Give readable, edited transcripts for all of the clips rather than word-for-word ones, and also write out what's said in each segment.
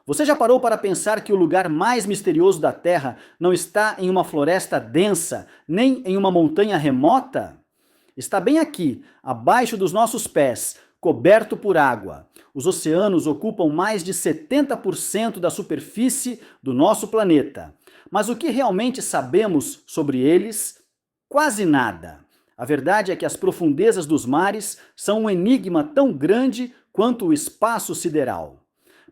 Você já parou para pensar que o lugar mais misterioso da Terra não está em uma floresta densa, nem em uma montanha remota? Está bem aqui, abaixo dos nossos pés, coberto por água. Os oceanos ocupam mais de 70% da superfície do nosso planeta. Mas o que realmente sabemos sobre eles? Quase nada. A verdade é que as profundezas dos mares são um enigma tão grande quanto o espaço sideral.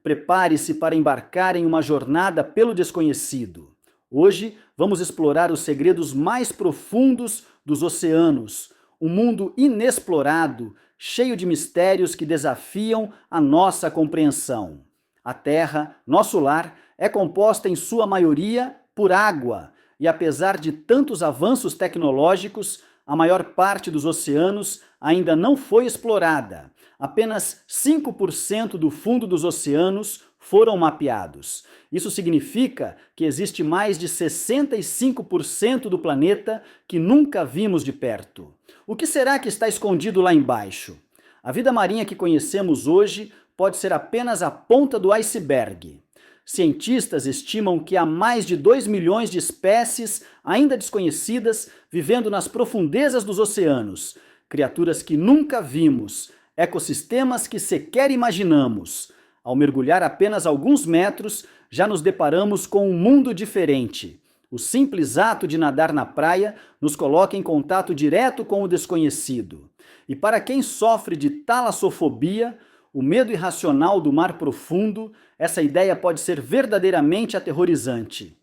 Prepare-se para embarcar em uma jornada pelo desconhecido. Hoje vamos explorar os segredos mais profundos dos oceanos, um mundo inexplorado, cheio de mistérios que desafiam a nossa compreensão. A Terra, nosso lar, é composta em sua maioria por água, e apesar de tantos avanços tecnológicos, a maior parte dos oceanos ainda não foi explorada. Apenas 5% do fundo dos oceanos foram mapeados. Isso significa que existe mais de 65% do planeta que nunca vimos de perto. O que será que está escondido lá embaixo? A vida marinha que conhecemos hoje pode ser apenas a ponta do iceberg. Cientistas estimam que há mais de 2 milhões de espécies ainda desconhecidas vivendo nas profundezas dos oceanos, criaturas que nunca vimos, ecossistemas que sequer imaginamos. Ao mergulhar apenas alguns metros, já nos deparamos com um mundo diferente. O simples ato de nadar na praia nos coloca em contato direto com o desconhecido. E para quem sofre de talassofobia, o medo irracional do mar profundo, essa ideia pode ser verdadeiramente aterrorizante.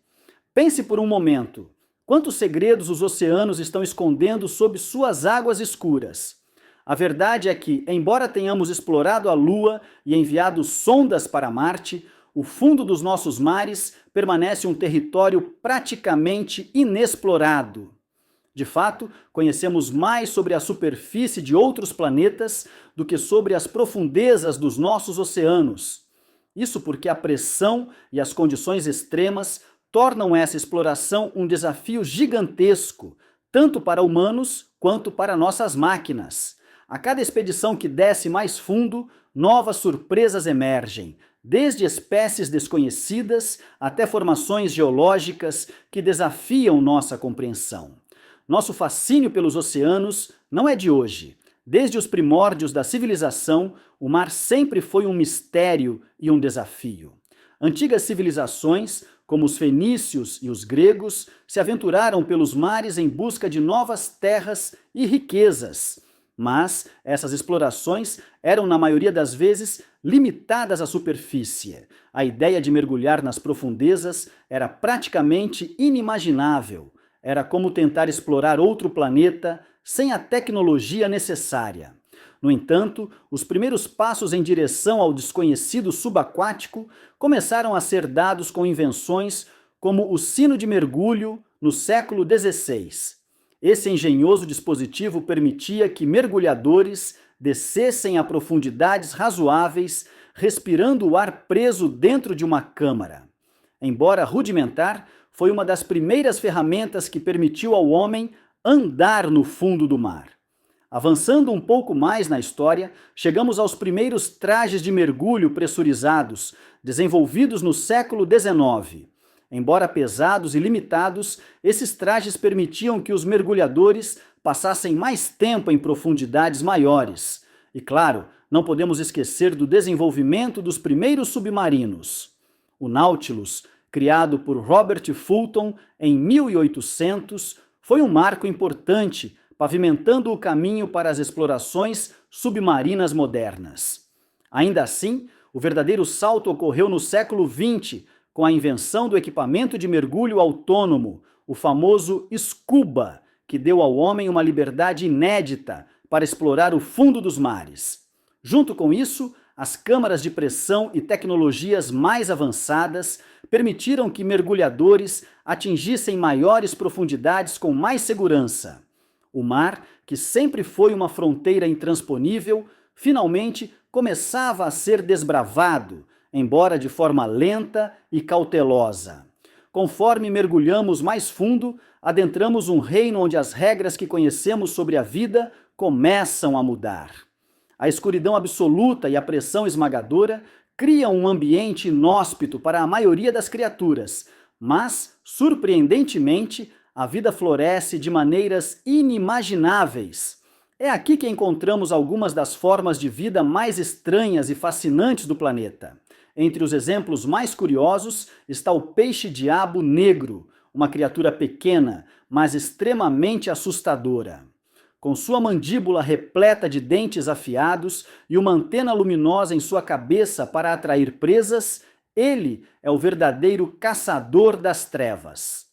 Pense por um momento, quantos segredos os oceanos estão escondendo sob suas águas escuras? A verdade é que, embora tenhamos explorado a Lua e enviado sondas para Marte, o fundo dos nossos mares permanece um território praticamente inexplorado. De fato, conhecemos mais sobre a superfície de outros planetas do que sobre as profundezas dos nossos oceanos. Isso porque a pressão e as condições extremas tornam essa exploração um desafio gigantesco, tanto para humanos quanto para nossas máquinas. A cada expedição que desce mais fundo, novas surpresas emergem, desde espécies desconhecidas até formações geológicas que desafiam nossa compreensão. Nosso fascínio pelos oceanos não é de hoje. Desde os primórdios da civilização, o mar sempre foi um mistério e um desafio. Antigas civilizações, como os fenícios e os gregos, se aventuraram pelos mares em busca de novas terras e riquezas. Mas essas explorações eram, na maioria das vezes, limitadas à superfície. A ideia de mergulhar nas profundezas era praticamente inimaginável. Era como tentar explorar outro planeta sem a tecnologia necessária. No entanto, os primeiros passos em direção ao desconhecido subaquático começaram a ser dados com invenções como o sino de mergulho no século XVI. Esse engenhoso dispositivo permitia que mergulhadores descessem a profundidades razoáveis, respirando o ar preso dentro de uma câmara. Embora rudimentar, foi uma das primeiras ferramentas que permitiu ao homem andar no fundo do mar. Avançando um pouco mais na história, chegamos aos primeiros trajes de mergulho pressurizados, desenvolvidos no século XIX. Embora pesados e limitados, esses trajes permitiam que os mergulhadores passassem mais tempo em profundidades maiores. E claro, não podemos esquecer do desenvolvimento dos primeiros submarinos. O Nautilus, criado por Robert Fulton em 1800, foi um marco importante, pavimentando o caminho para as explorações submarinas modernas. Ainda assim, o verdadeiro salto ocorreu no século XX, com a invenção do equipamento de mergulho autônomo, o famoso Scuba, que deu ao homem uma liberdade inédita para explorar o fundo dos mares. Junto com isso, as câmaras de pressão e tecnologias mais avançadas permitiram que mergulhadores atingissem maiores profundidades com mais segurança. O mar, que sempre foi uma fronteira intransponível, finalmente começava a ser desbravado, embora de forma lenta e cautelosa. Conforme mergulhamos mais fundo, adentramos um reino onde as regras que conhecemos sobre a vida começam a mudar. A escuridão absoluta e a pressão esmagadora criam um ambiente inóspito para a maioria das criaturas, mas, surpreendentemente, a vida floresce de maneiras inimagináveis. É aqui que encontramos algumas das formas de vida mais estranhas e fascinantes do planeta. Entre os exemplos mais curiosos está o peixe-diabo negro, uma criatura pequena, mas extremamente assustadora. Com sua mandíbula repleta de dentes afiados e uma antena luminosa em sua cabeça para atrair presas, ele é o verdadeiro caçador das trevas.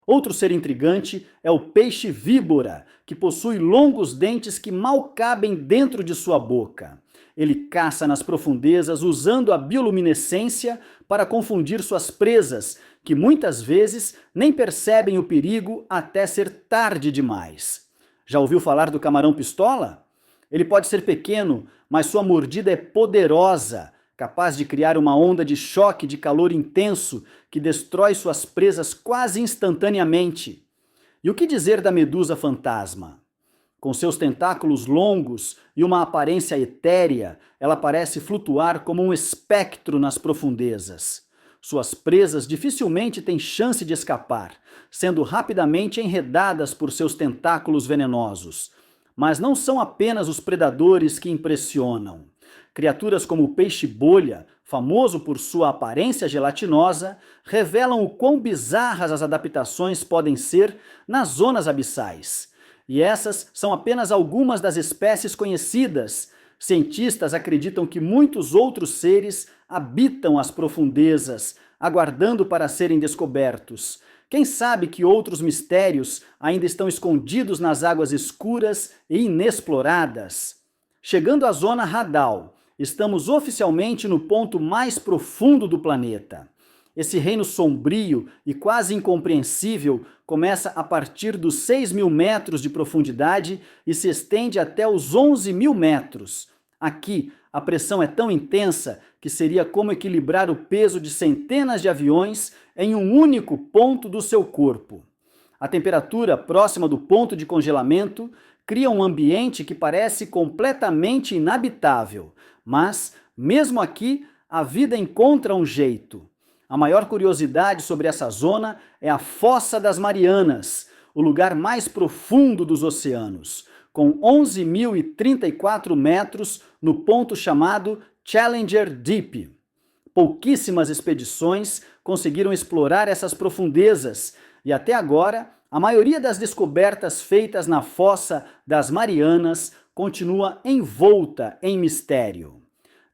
Outro ser intrigante é o peixe-víbora, que possui longos dentes que mal cabem dentro de sua boca. Ele caça nas profundezas usando a bioluminescência para confundir suas presas, que muitas vezes nem percebem o perigo até ser tarde demais. Já ouviu falar do camarão-pistola? Ele pode ser pequeno, mas sua mordida é poderosa, capaz de criar uma onda de choque de calor intenso que destrói suas presas quase instantaneamente. E o que dizer da medusa fantasma? Com seus tentáculos longos e uma aparência etérea, ela parece flutuar como um espectro nas profundezas. Suas presas dificilmente têm chance de escapar, sendo rapidamente enredadas por seus tentáculos venenosos. Mas não são apenas os predadores que impressionam. Criaturas como o peixe-bolha, famoso por sua aparência gelatinosa, revelam o quão bizarras as adaptações podem ser nas zonas abissais. E essas são apenas algumas das espécies conhecidas. Cientistas acreditam que muitos outros seres habitam as profundezas, aguardando para serem descobertos. Quem sabe que outros mistérios ainda estão escondidos nas águas escuras e inexploradas? Chegando à zona Hadal, estamos oficialmente no ponto mais profundo do planeta. Esse reino sombrio e quase incompreensível começa a partir dos 6.000 metros de profundidade e se estende até os 11.000 metros. Aqui, a pressão é tão intensa que seria como equilibrar o peso de centenas de aviões em um único ponto do seu corpo. A temperatura próxima do ponto de congelamento cria um ambiente que parece completamente inabitável, mas, mesmo aqui, a vida encontra um jeito. A maior curiosidade sobre essa zona é a Fossa das Marianas, o lugar mais profundo dos oceanos, com 11.034 metros no ponto chamado Challenger Deep. Pouquíssimas expedições conseguiram explorar essas profundezas e até agora a maioria das descobertas feitas na Fossa das Marianas continua envolta em mistério.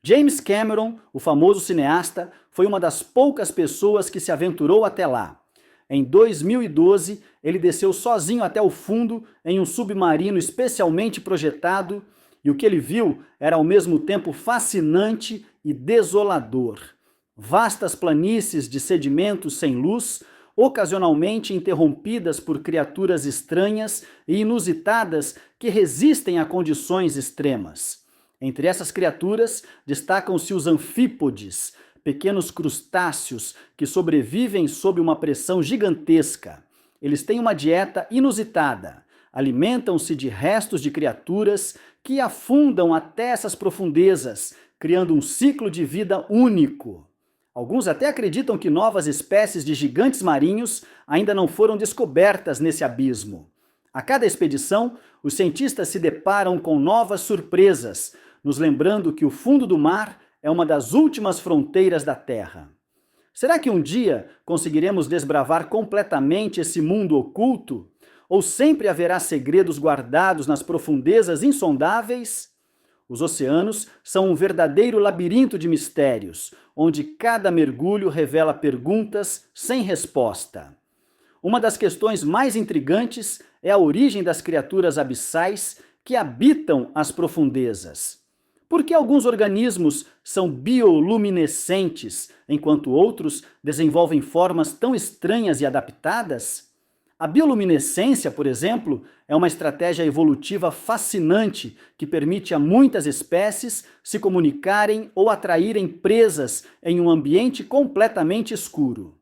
James Cameron, o famoso cineasta, foi uma das poucas pessoas que se aventurou até lá. Em 2012, ele desceu sozinho até o fundo em um submarino especialmente projetado e o que ele viu era ao mesmo tempo fascinante e desolador. Vastas planícies de sedimentos sem luz, ocasionalmente interrompidas por criaturas estranhas e inusitadas que resistem a condições extremas. Entre essas criaturas destacam-se os anfípodes, pequenos crustáceos que sobrevivem sob uma pressão gigantesca. Eles têm uma dieta inusitada, alimentam-se de restos de criaturas que afundam até essas profundezas, criando um ciclo de vida único. Alguns até acreditam que novas espécies de gigantes marinhos ainda não foram descobertas nesse abismo. A cada expedição, os cientistas se deparam com novas surpresas, nos lembrando que o fundo do mar é uma das últimas fronteiras da Terra. Será que um dia conseguiremos desbravar completamente esse mundo oculto? Ou sempre haverá segredos guardados nas profundezas insondáveis? Os oceanos são um verdadeiro labirinto de mistérios, onde cada mergulho revela perguntas sem resposta. Uma das questões mais intrigantes é a origem das criaturas abissais que habitam as profundezas. Por que alguns organismos são bioluminescentes, enquanto outros desenvolvem formas tão estranhas e adaptadas? A bioluminescência, por exemplo, é uma estratégia evolutiva fascinante que permite a muitas espécies se comunicarem ou atraírem presas em um ambiente completamente escuro.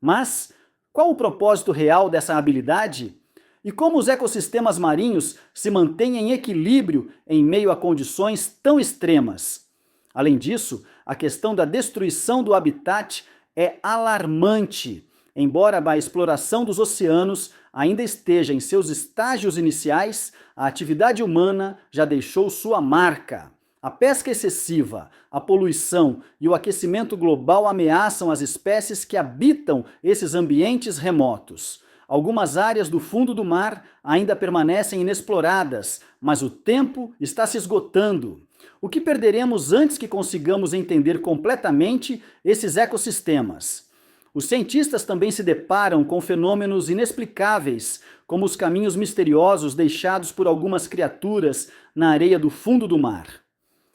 Mas qual o propósito real dessa habilidade? E como os ecossistemas marinhos se mantêm em equilíbrio em meio a condições tão extremas? Além disso, a questão da destruição do habitat é alarmante. Embora a exploração dos oceanos ainda esteja em seus estágios iniciais, a atividade humana já deixou sua marca. A pesca excessiva, a poluição e o aquecimento global ameaçam as espécies que habitam esses ambientes remotos. Algumas áreas do fundo do mar ainda permanecem inexploradas, mas o tempo está se esgotando. O que perderemos antes que consigamos entender completamente esses ecossistemas? Os cientistas também se deparam com fenômenos inexplicáveis, como os caminhos misteriosos deixados por algumas criaturas na areia do fundo do mar.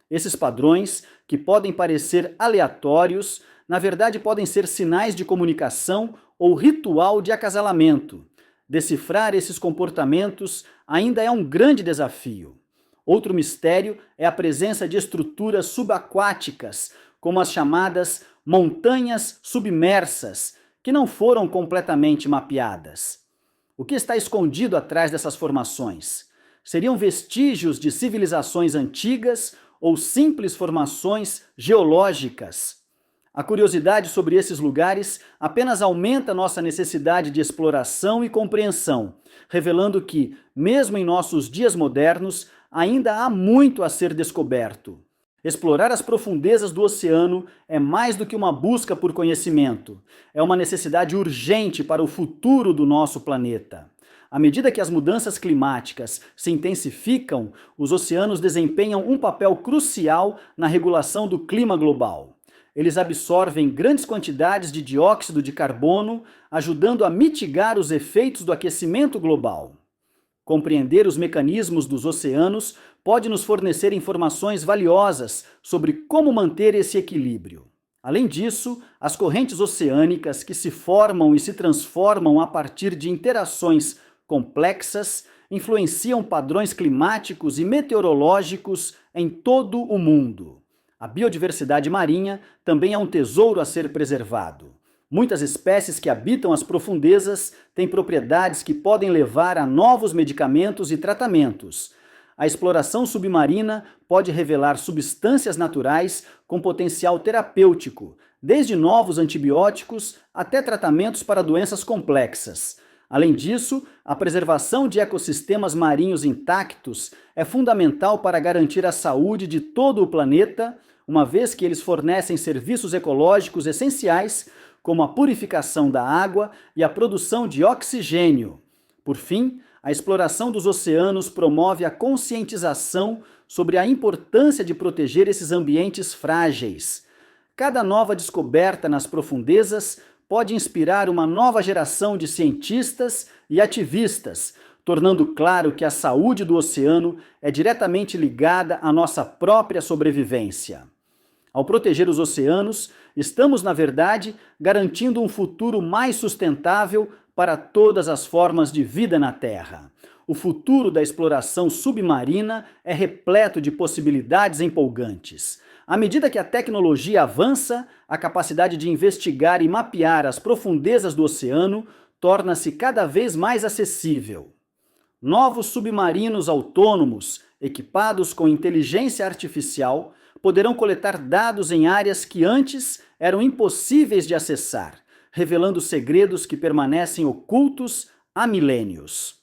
Esses padrões, que podem parecer aleatórios, na verdade podem ser sinais de comunicação ou ritual de acasalamento. Decifrar esses comportamentos ainda é um grande desafio. Outro mistério é a presença de estruturas subaquáticas, como as chamadas montanhas submersas, que não foram completamente mapeadas. O que está escondido atrás dessas formações? Seriam vestígios de civilizações antigas ou simples formações geológicas? A curiosidade sobre esses lugares apenas aumenta nossa necessidade de exploração e compreensão, revelando que, mesmo em nossos dias modernos, ainda há muito a ser descoberto. Explorar as profundezas do oceano é mais do que uma busca por conhecimento. É uma necessidade urgente para o futuro do nosso planeta. À medida que as mudanças climáticas se intensificam, os oceanos desempenham um papel crucial na regulação do clima global. Eles absorvem grandes quantidades de dióxido de carbono, ajudando a mitigar os efeitos do aquecimento global. Compreender os mecanismos dos oceanos pode nos fornecer informações valiosas sobre como manter esse equilíbrio. Além disso, as correntes oceânicas que se formam e se transformam a partir de interações complexas influenciam padrões climáticos e meteorológicos em todo o mundo. A biodiversidade marinha também é um tesouro a ser preservado. Muitas espécies que habitam as profundezas têm propriedades que podem levar a novos medicamentos e tratamentos. A exploração submarina pode revelar substâncias naturais com potencial terapêutico, desde novos antibióticos até tratamentos para doenças complexas. Além disso, a preservação de ecossistemas marinhos intactos é fundamental para garantir a saúde de todo o planeta, uma vez que eles fornecem serviços ecológicos essenciais, como a purificação da água e a produção de oxigênio. Por fim, a exploração dos oceanos promove a conscientização sobre a importância de proteger esses ambientes frágeis. Cada nova descoberta nas profundezas pode inspirar uma nova geração de cientistas e ativistas, tornando claro que a saúde do oceano é diretamente ligada à nossa própria sobrevivência. Ao proteger os oceanos, estamos, na verdade, garantindo um futuro mais sustentável para todas as formas de vida na Terra. O futuro da exploração submarina é repleto de possibilidades empolgantes. À medida que a tecnologia avança, a capacidade de investigar e mapear as profundezas do oceano torna-se cada vez mais acessível. Novos submarinos autônomos, equipados com inteligência artificial, poderão coletar dados em áreas que antes eram impossíveis de acessar, revelando segredos que permanecem ocultos há milênios.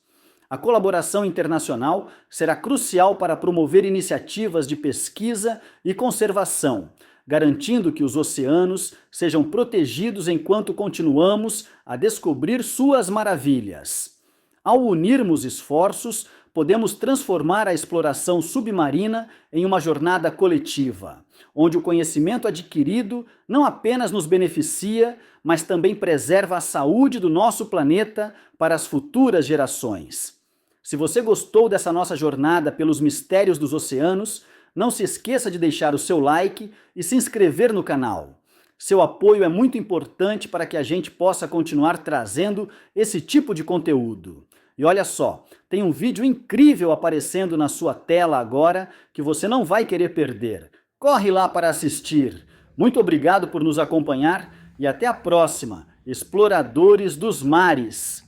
A colaboração internacional será crucial para promover iniciativas de pesquisa e conservação, garantindo que os oceanos sejam protegidos enquanto continuamos a descobrir suas maravilhas. Ao unirmos esforços, podemos transformar a exploração submarina em uma jornada coletiva, onde o conhecimento adquirido não apenas nos beneficia, mas também preserva a saúde do nosso planeta para as futuras gerações. Se você gostou dessa nossa jornada pelos mistérios dos oceanos, não se esqueça de deixar o seu like e se inscrever no canal. Seu apoio é muito importante para que a gente possa continuar trazendo esse tipo de conteúdo. E olha só, tem um vídeo incrível aparecendo na sua tela agora que você não vai querer perder. Corre lá para assistir. Muito obrigado por nos acompanhar e até a próxima, exploradores dos mares!